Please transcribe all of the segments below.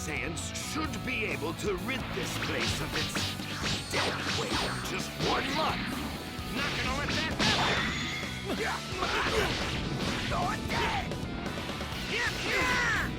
Saiyans should be able to rid this place of its dead weight in just 1 month. Not gonna let that happen! You're dead! You're dead!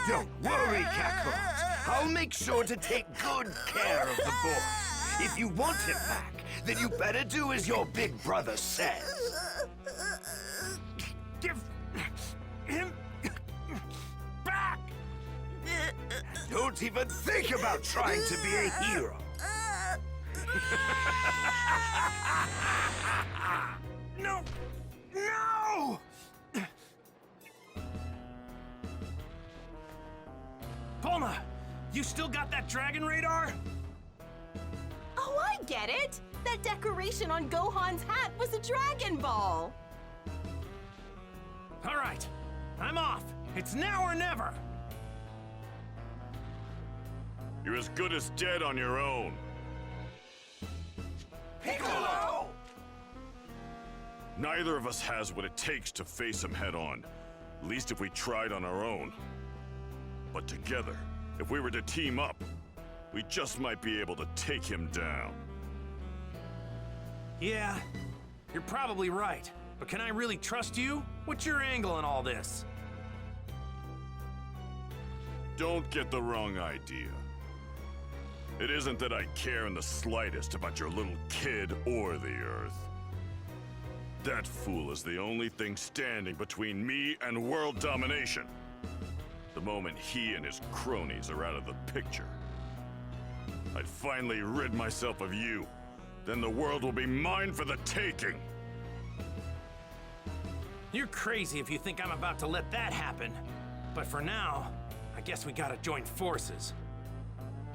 Don't worry, Kakarot. I'll make sure to take good care of the boy. If you want him back, then you better do as your big brother says. Give him back! Don't even think about trying to be a hero. No! No! Bulma, you still got that dragon radar? Oh, I get it! That decoration on Gohan's hat was a Dragon Ball! All right, I'm off. It's now or never. You're as good as dead on your own. Piccolo! Neither of us has what it takes to face him head on. At least if we tried on our own. But together, if we were to team up, we just might be able to take him down. Yeah, you're probably right. But can I really trust you? What's your angle on all this? Don't get the wrong idea. It isn't that I care in the slightest about your little kid or the Earth. That fool is the only thing standing between me and world domination. The moment he and his cronies are out of the picture, I'd finally rid myself of you. Then the world will be mine for the taking. You're crazy if you think I'm about to let that happen. But for now, I guess we gotta join forces.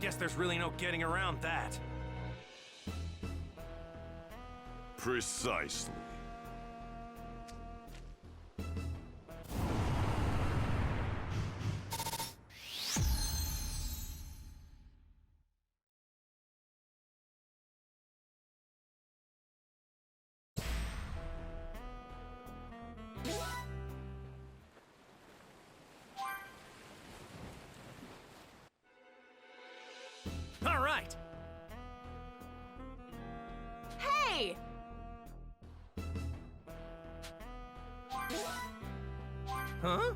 Guess there's really no getting around that. Precisely. All right. Hey! Huh?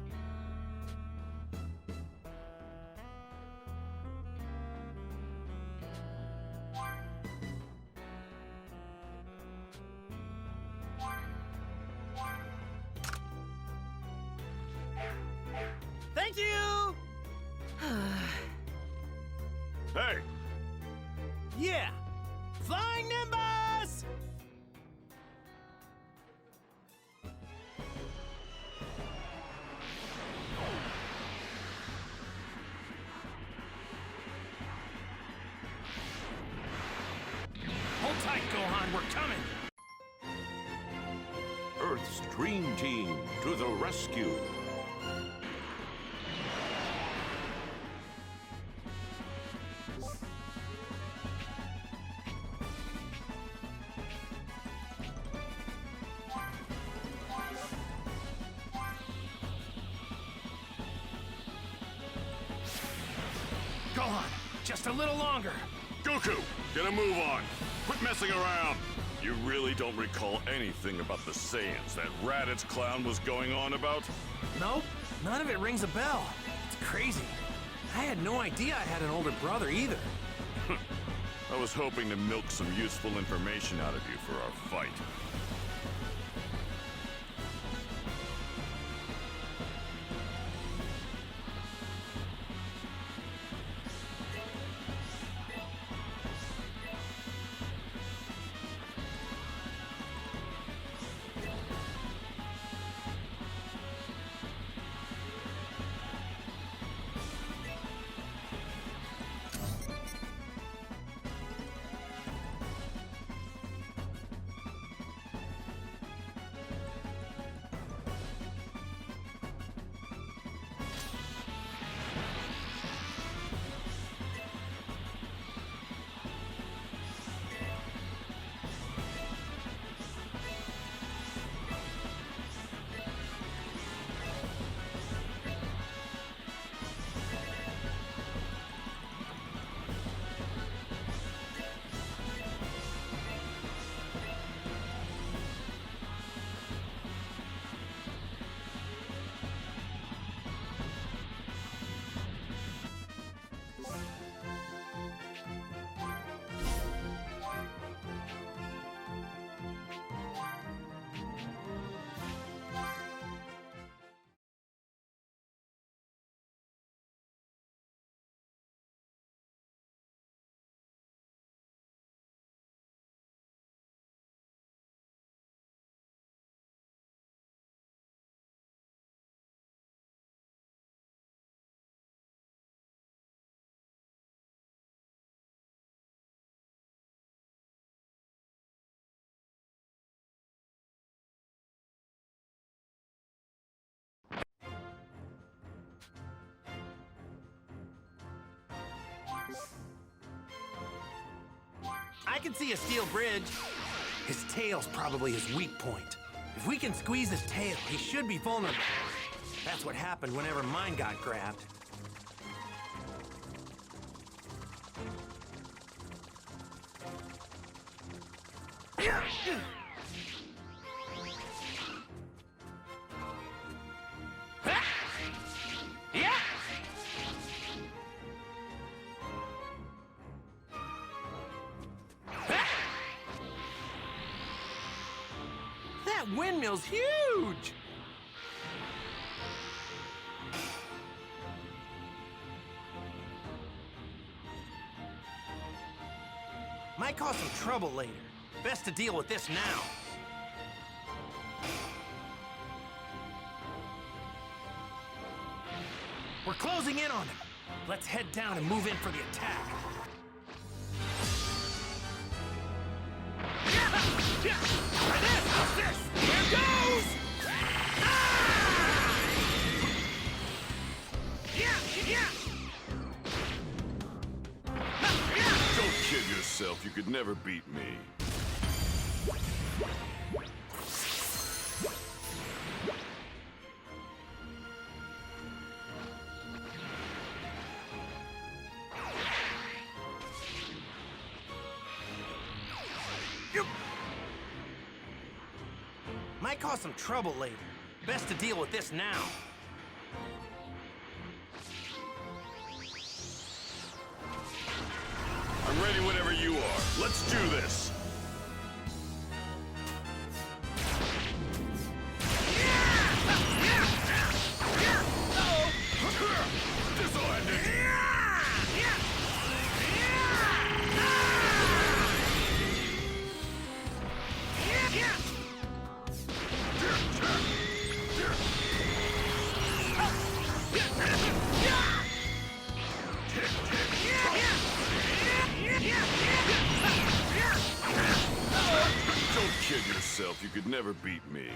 Thank you! Hey! Yeah! Flying Nimbus! Hold tight, Gohan, we're coming! Earth's Dream Team to the rescue. Gohan, just a little longer. Goku, get a move on. Quit messing around. You really don't recall anything about the Saiyans that Raditz clown was going on about? Nope, none of it rings a bell. It's crazy. I had no idea I had an older brother either. I was hoping to milk some useful information out of you for our fight. I can see a steel bridge. His tail's probably his weak point. If we can squeeze his tail, he should be vulnerable. That's what happened whenever mine got grabbed. That windmill's huge! Might cause some trouble later. Best to deal with this now. We're closing in on him. Let's head down and move in for the attack. How's this? Here goes! Don't kid yourself. You could never beat me. Might cause some trouble later. Best to deal with this now. I'm ready whenever you are. Let's do this. This'll end it. Don't kid yourself. You could never beat me.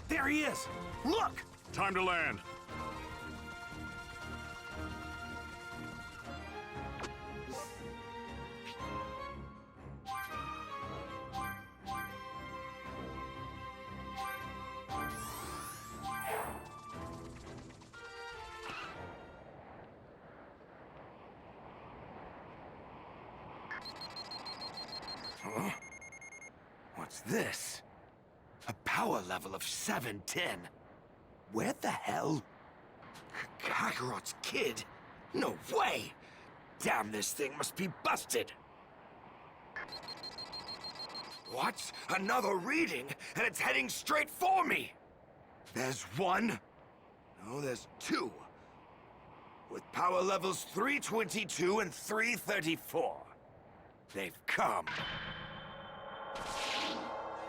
There he is! Look! Time to land. Huh? What's this? A power level of 710. Where the hell? Kakarot's kid? No way! Damn, this thing must be busted! What? Another reading, and it's heading straight for me! There's one. No, there's two. With power levels 322 and 334. They've come.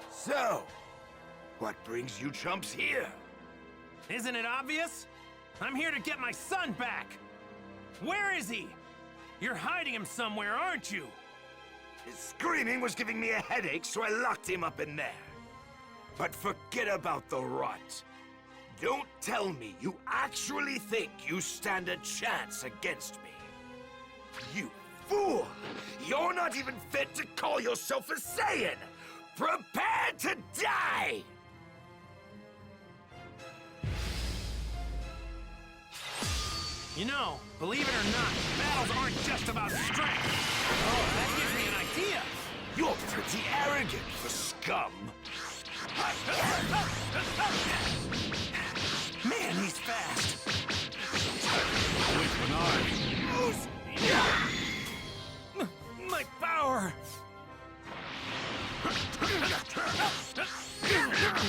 So, what brings you chumps here? Isn't it obvious? I'm here to get my son back! Where is he? You're hiding him somewhere, aren't you? His screaming was giving me a headache, so I locked him up in there. But forget about the rot. Don't tell me you actually think you stand a chance against me. You fool! You're not even fit to call yourself a Saiyan! Prepare to die! You know, believe it or not, battles aren't just about strength. Oh, that gives me an idea. You're pretty arrogant for scum. Man, he's fast. Blink an eye. My power.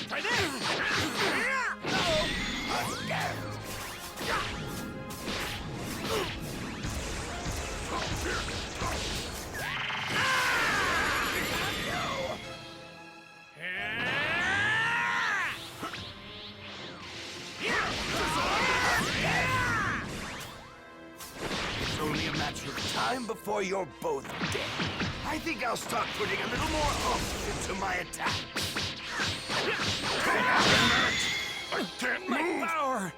Try this. time before you're both dead. I think I'll start putting a little more oomph into my attack. I can't My move! power!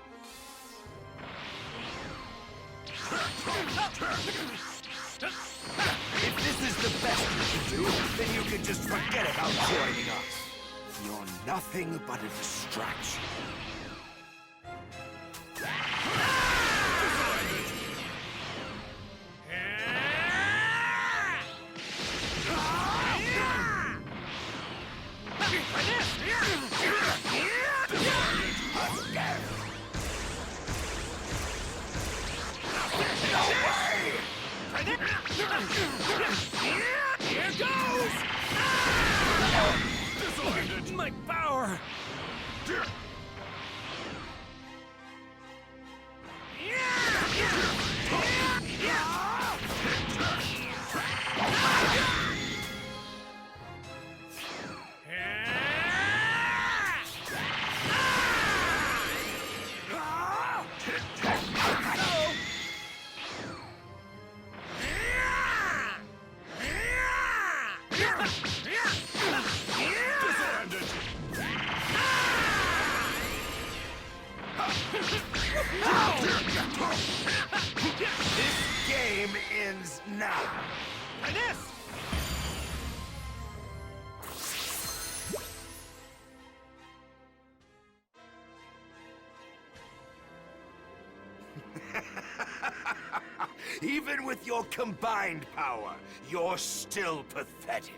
If this is the best you can do, then you can just forget about joining us. You're nothing but a distraction. Here goes! My power! This game ends now. This! Even with your combined power, you're still pathetic.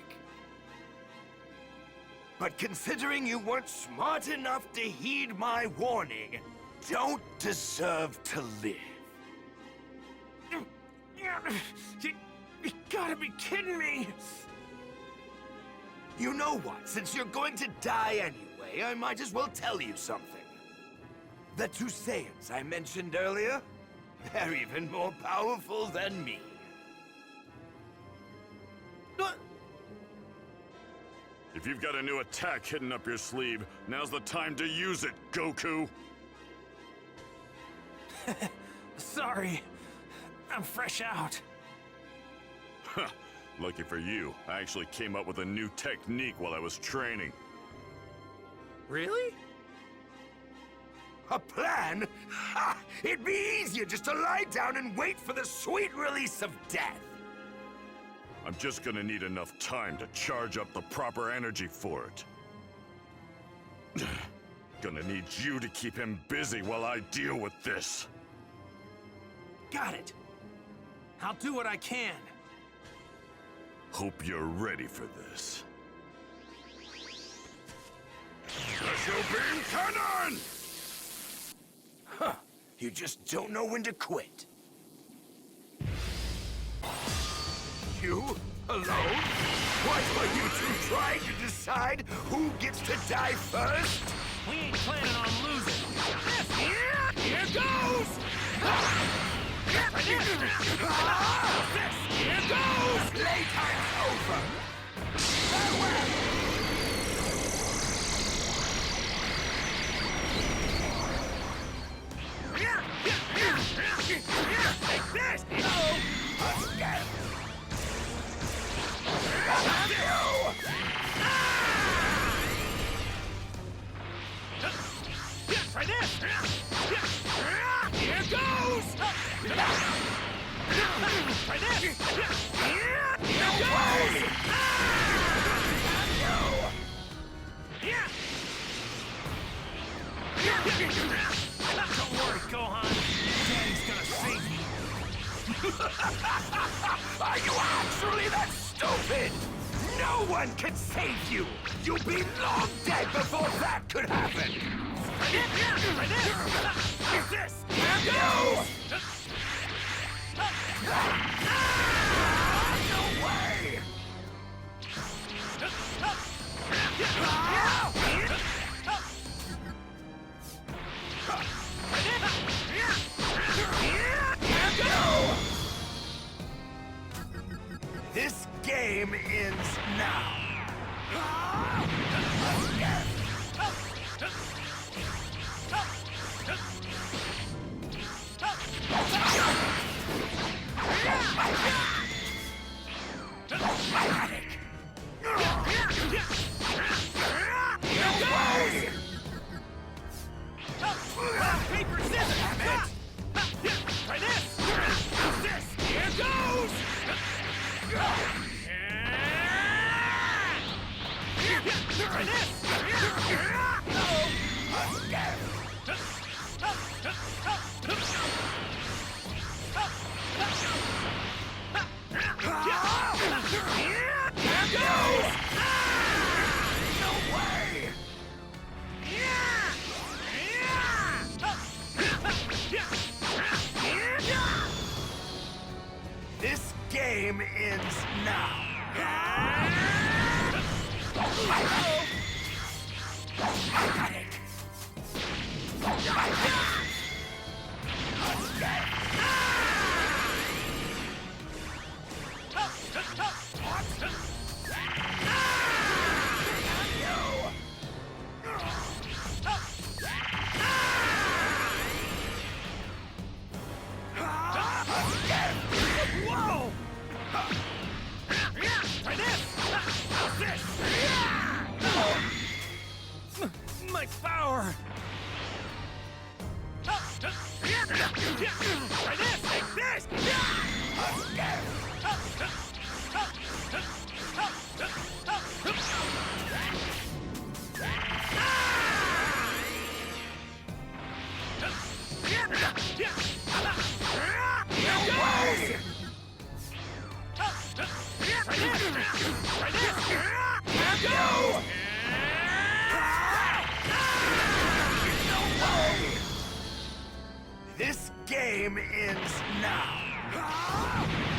But considering you weren't smart enough to heed my warning, don't deserve to live. You gotta be kidding me! You know what? Since you're going to die anyway, I might as well tell you something. The two Saiyans I mentioned earlier, they're even more powerful than me. If you've got a new attack hidden up your sleeve, now's the time to use it, Goku! Sorry. I'm fresh out. Huh. Lucky for you, I actually came up with a new technique while I was training. Really? A plan? Ha! It'd be easier just to lie down and wait for the sweet release of death. I'm just gonna need enough time to charge up the proper energy for it. Gonna need you to keep him busy while I deal with this. Got it. I'll do what I can. Hope you're ready for this. Special beam cannon! Huh. You just don't know when to quit. You? Alone? What, are you two trying to decide who gets to die first? We ain't planning on losing. Here goes! Here goes! Playtime's over! Farewell! Take this! Again! Try this! Here goes! Try this! Here goes! Don't worry, Gohan. Daddy's gonna save you. Are you actually that stupid? No one can save you! You'll be long dead before that could happen! What's this? No! No way! This game ends now. This game ends now. I got it. Whoa! Try this! How's this? My power! Try this! Take this! This game ends now.